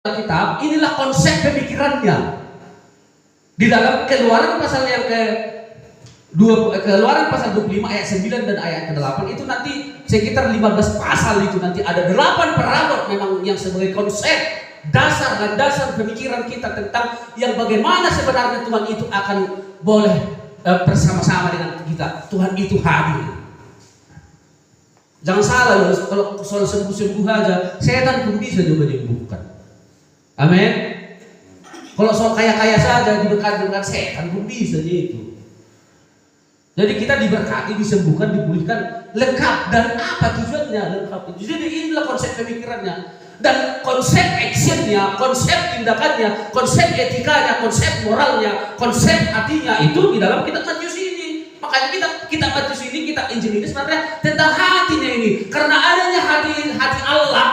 Alkitab, inilah konsep pemikirannya. Di dalam Keluaran pasal yang Keluaran pasal 25 ayat 9 dan ayat ke-8 itu nanti sekitar 15 pasal itu nanti ada 8 perabot memang yang sebagai konsep dasar dan dasar pemikiran kita tentang yang bagaimana sebenarnya Tuhan itu akan boleh bersama-sama dengan kita. Tuhan itu hadir. Jangan salah ya, kalau soal sembuh-sembuh aja, setan pun bisa juga menyembuhkan. Amin. Kalau soal kaya-kaya saja diberkati dengan setan pun bisa itu. Jadi kita diberkati, disembuhkan, dipulihkan lengkap. Dan apa tujuannya lengkap? Jadi inilah konsep pemikirannya. Dan konsep actionnya, konsep tindakannya, konsep etikanya, konsep moralnya, konsep hatinya itu di dalam kitab Matius ini. Makanya kitab Matius ini, kitab Injil ini sebenarnya tentang hatinya ini. Karena adanya hati Allah,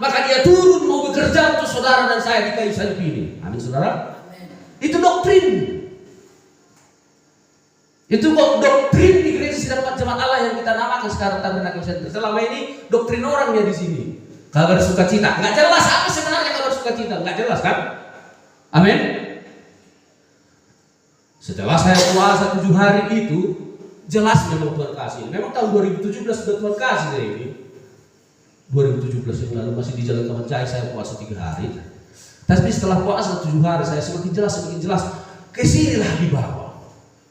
maka dia turun mau bekerja untuk saudara dan saya di kayu salib ini. Amin saudara. Itu doktrin. Itu doktrin di gereja Sidang Jemaat Allah yang kita namakan sekarang Tabernakel Center. Selama ini doktrin orangnya di sini. Kabar sukacita, nggak jelas apa sebenarnya kabar sukacita, nggak jelas kan? Amin. Setelah saya puasa 7 hari itu, jelas memang Tuhan kasih. Memang tahun 2017 sudah Tuhan kasih saya ini. 2017 yang lalu masih di Jalan Kemencai saya puasa 3 hari. Tapi setelah puasa 7 hari saya semakin jelas kesinilah dibawa.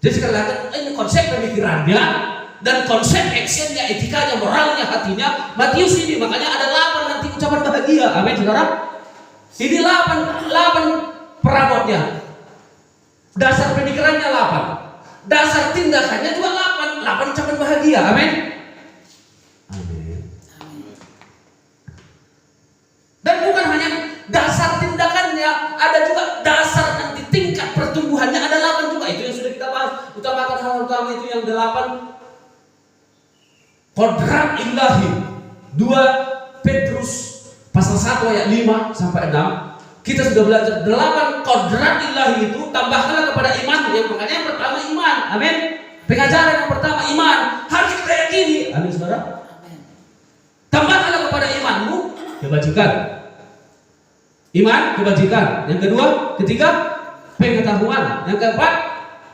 Jadi sekali lagi ini konsep pemikirannya dan konsep actionnya, etikanya, moralnya, hatinya Matius ini. Makanya ada 8 nanti ucapan bahagia. Amin saudara. Ini 8 perabotnya. Dasar pemikirannya 8. Dasar tindakannya juga 8 ucapan bahagia. Amin. Dan bukan hanya dasar tindakannya, ada juga dasar nanti tingkat pertumbuhannya, ada 8 juga. Itu yang sudah kita bahas. Utamakan hal utama itu yang 8. Kodrat ilahi. 2 Petrus pasal 1 ayat 5 sampai 6. Kita sudah belajar 8 kodrat ilahi itu, tambahkanlah kepada iman. Yang makanya yang pertama iman. Amin. Pengajaran yang pertama iman. Harus kita yakini. Amin saudara. Tambahkanlah kepada imanmu kebajikan. Iman, kebajikan. Yang kedua, ketiga, pengetahuan. Yang keempat,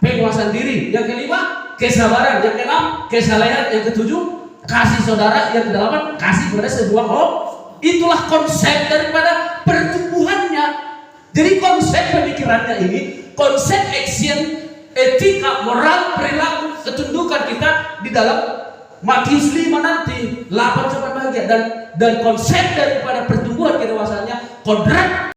penguasaan diri. Yang kelima, kesabaran. Yang keenam, kesalehan. Yang ketujuh, kasih saudara. Yang kedelapan, kasih kepada sebuah orang. Itulah konsep daripada pertumbuhannya. Jadi konsep pemikirannya ini, konsep action, etika, moral, perilaku, ketundukan kita di dalam Matius 5 nanti 8 ucapan bahagia dan konsep daripada pertumbuhan kedewasaannya kodrat